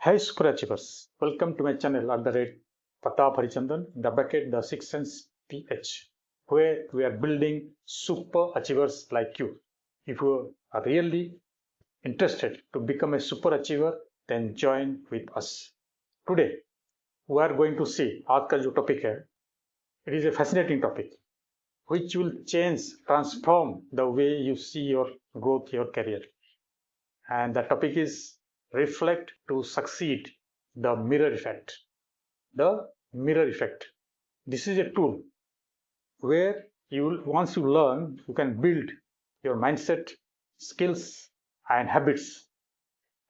Hi Super Achievers, welcome to my channel at the rate Pratap Harichandan, the bracket the Sixth Sense PH, where we are building super achievers like you. If you are really interested to become a super achiever, then join with us. Today, we are going to see आज का जो topic है, it is a fascinating topic which will transform the way you see your growth, your career. And the topic is reflect to succeed, the mirror effect. The mirror effect. This is a tool where once you learn, you can build your mindset, skills, and habits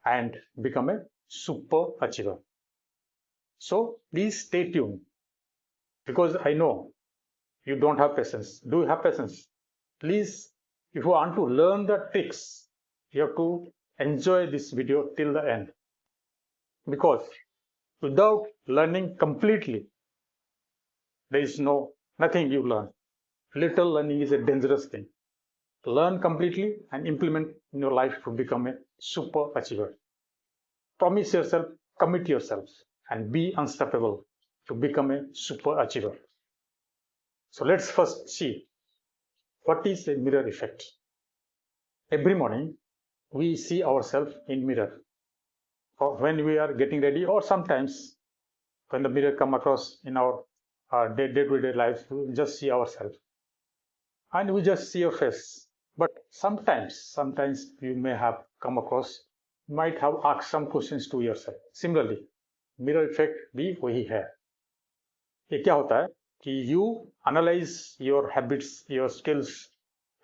and become a super achiever. So please stay tuned because I know you don't have patience. Do you have patience? Please, if you want to learn the tricks, you have to enjoy this video till the end, because without learning completely, there is nothing you learn. Little learning is a dangerous thing. Learn completely and implement in your life to become a super achiever. Promise yourself, commit yourself, and be unstoppable to become a super achiever. So let's first see what is a mirror effect. Every morning, we see ourselves in mirror, or when we are getting ready, or sometimes when the mirror come across in our day-to-day life, we just see ourselves and we just see your face. But sometimes you may have come across, might have asked some questions to yourself. Similarly, mirror effect भी वही है. ये क्या होता है कि you analyze your habits, your skills,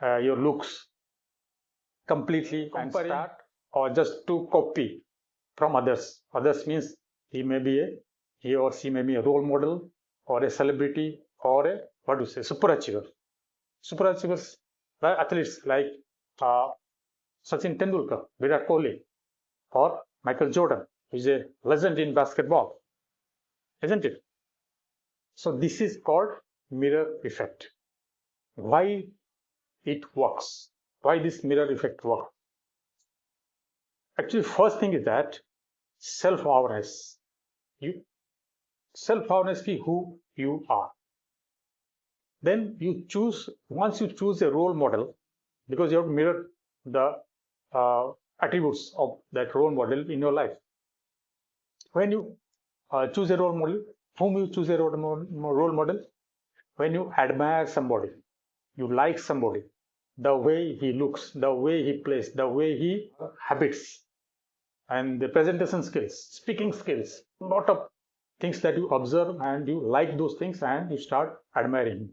your looks completely and start or just to copy from others. Others means he or she may be a role model or a celebrity or a super achiever. Super achievers, athletes like Sachin Tendulkar, Virat Kohli, or Michael Jordan, who is a legend in basketball, isn't it? So this is called mirror effect. Why it works? Why this mirror effect works? Actually, first thing is that self-awareness. Self-awareness is who you are. Then once you choose a role model, because you have to mirror the attributes of that role model in your life. When you choose a role model, whom you choose a role model? When you admire somebody, you like somebody, the way he looks, the way he plays, the way he habits, and the presentation skills, speaking skills, a lot of things that you observe and you like those things and you start admiring him.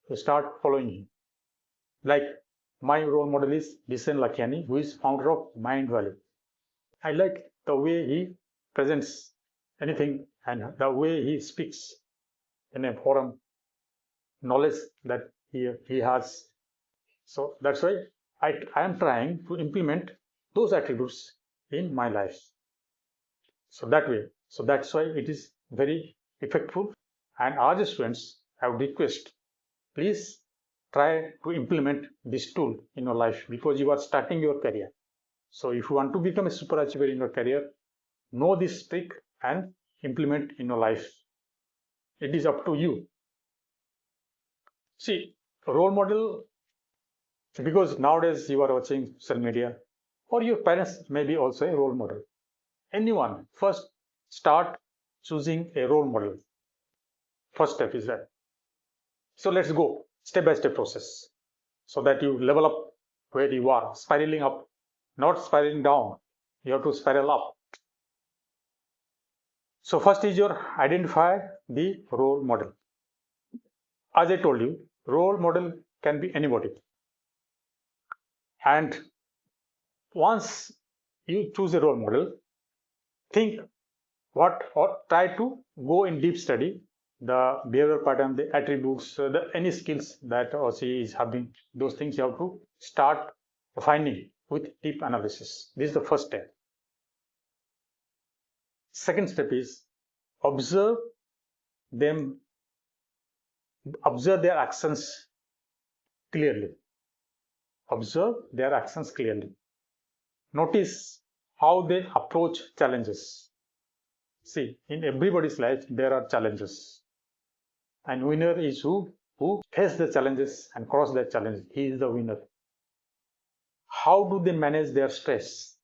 You start following him. Like my role model is Disen Lakhiani, who is founder of Mind Valley. I like the way he presents anything and the way he speaks in a forum, knowledge that he has. So that's why I am trying to implement those attributes in my life. So that's why it is very effective. And as students, I would request, please try to implement this tool in your life because you are starting your career. So if you want to become a super achiever in your career, know this trick and implement in your life. It is up to you. See, role model, because nowadays you are watching social media, or your parents may be also a role model. Anyone, first start choosing a role model. First step is that. So let's go step-by-step process so that you level up where you are, spiraling up, not spiraling down. You have to spiral up. So first is your identify the role model. As I told you, role model can be anybody. And once you choose a role model, think or try to go in deep study the behavioral pattern, the attributes, any skills that or she is having. Those things you have to start finding with deep analysis. This is the first step. Second step is observe their actions clearly. Observe their actions clearly. Notice how they approach challenges. See, in everybody's life, there are challenges. And winner is who face the challenges and cross their challenges. He is the winner. How do they manage their stress?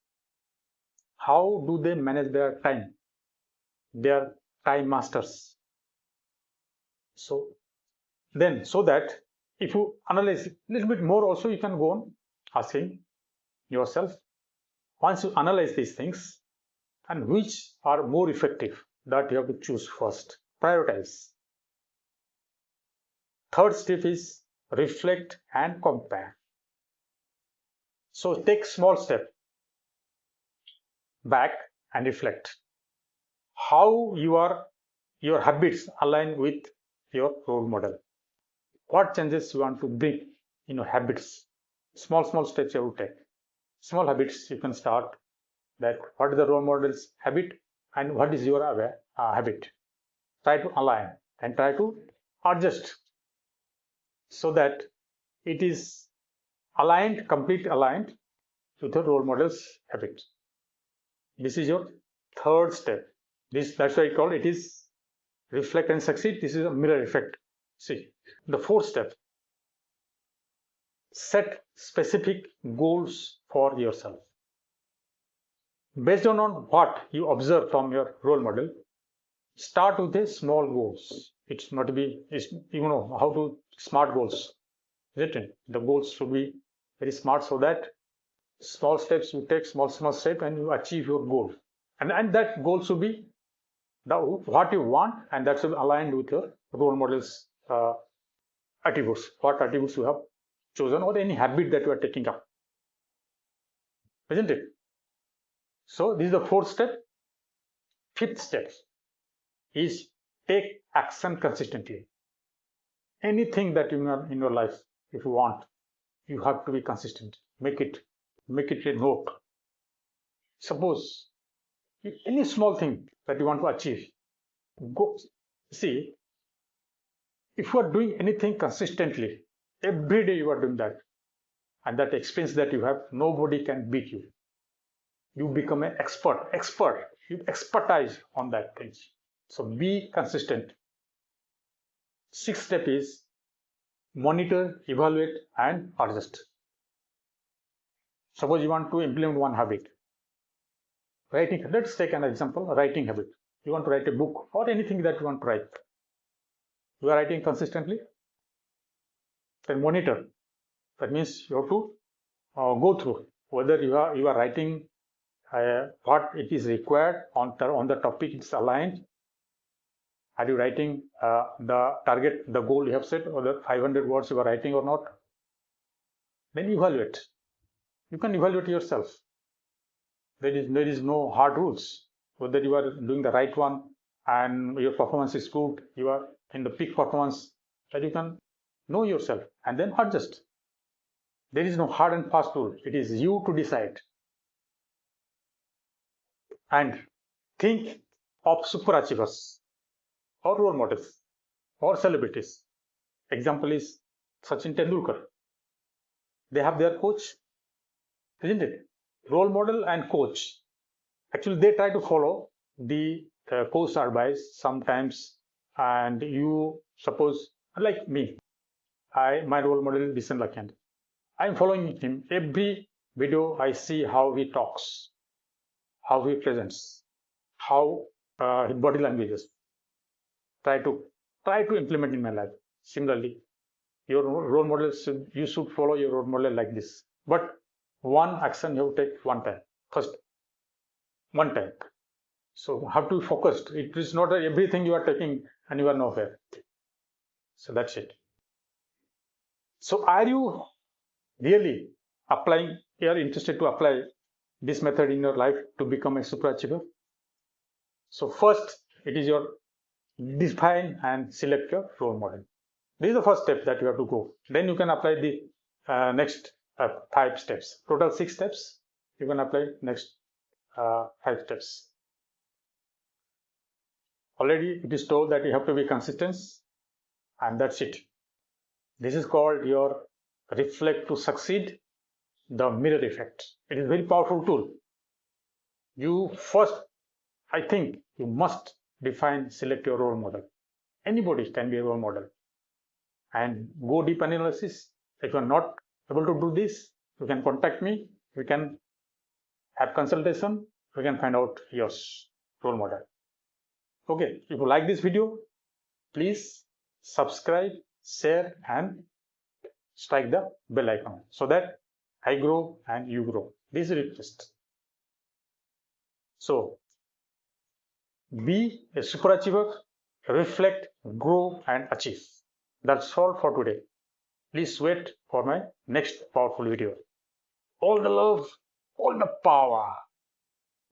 How do they manage their time? They are time masters. So then, so that if you analyze a little bit more also, you can go on asking yourself, once you analyze these things, and which are more effective, that you have to choose first. Prioritize. Third step is reflect and compare. So take small step back and reflect how your habits align with your role model. What changes you want to bring in your habits? Small steps you have to take. Small habits you can start. That what is the role model's habit and what is your habit. Try to align and try to adjust so that it is aligned, completely aligned with the role model's habit. This is your third step. That's why I call it is reflect and succeed. This is a mirror effect. See, the fourth step, set specific goals for yourself. Based on what you observe from your role model, start with a small goals. It's not to be, you know how to smart goals, isn't it? The goals should be very smart so that small steps you take, small step, and you achieve your goal. And that goal should be what you want, and that should be aligned with your role model's attributes. What attributes you have chosen, or any habit that you are taking up, isn't it? So this is the fourth step. Fifth step is take action consistently. Anything that you have in your life, if you want, you have to be consistent. Make it a note. Suppose any small thing that you want to achieve, go see. If you are doing anything consistently, every day you are doing that, and that experience that you have, nobody can beat you. You become an expert. You expertise on that thing. So be consistent. Sixth step is monitor, evaluate, and adjust. Suppose you want to implement one habit. Writing, let's take an example, writing habit. You want to write a book or anything that you want to write. You are writing consistently, then monitor. That means you have to go through whether you are writing what it is required on the topic it's aligned. Are you writing the target, the goal you have set, or the 500 words you are writing or not? Then evaluate. You can evaluate yourself. There is no hard rules. Whether you are doing the right one and your performance is good, you are in the peak performance, that you can know yourself and then adjust. There is no hard and fast rule. It is you to decide. And think of super achievers or role models or celebrities. Example is Sachin Tendulkar. They have their coach, isn't it? Role model and coach. Actually, they try to follow the coach advice sometimes. And you suppose, like me, my role model is Bishan Lakhian. I'm following him. Every video I see how he talks, how he presents, how his body language is. Try to implement in my life. Similarly, your role model you should follow your role model like this. But one action you have to take one time. First, one time. So have to be focused. It is not that everything you are taking and you are nowhere. So that's it. So are you really applying, you are interested to apply this method in your life to become a super achiever? So first, it is your define and select your role model. This is the first step that you have to go. Then you can apply the next 5 steps. Total 6 steps. You can apply next 5 steps. Already it is told that you have to be consistent, and that's it. This is called your reflect to succeed, the mirror effect. It is a very powerful tool. You first I think you must select your role model. Anybody can be a role model. And go deep analysis. If you are not able to do this, you can contact me. We can have consultation. We can find out your role model. Okay, if you like this video, please subscribe, share, and strike the bell icon so that I grow and you grow. This is request. So be a super achiever, reflect, grow, and achieve. That's all for today. Please wait for my next powerful video. All the love, all the power.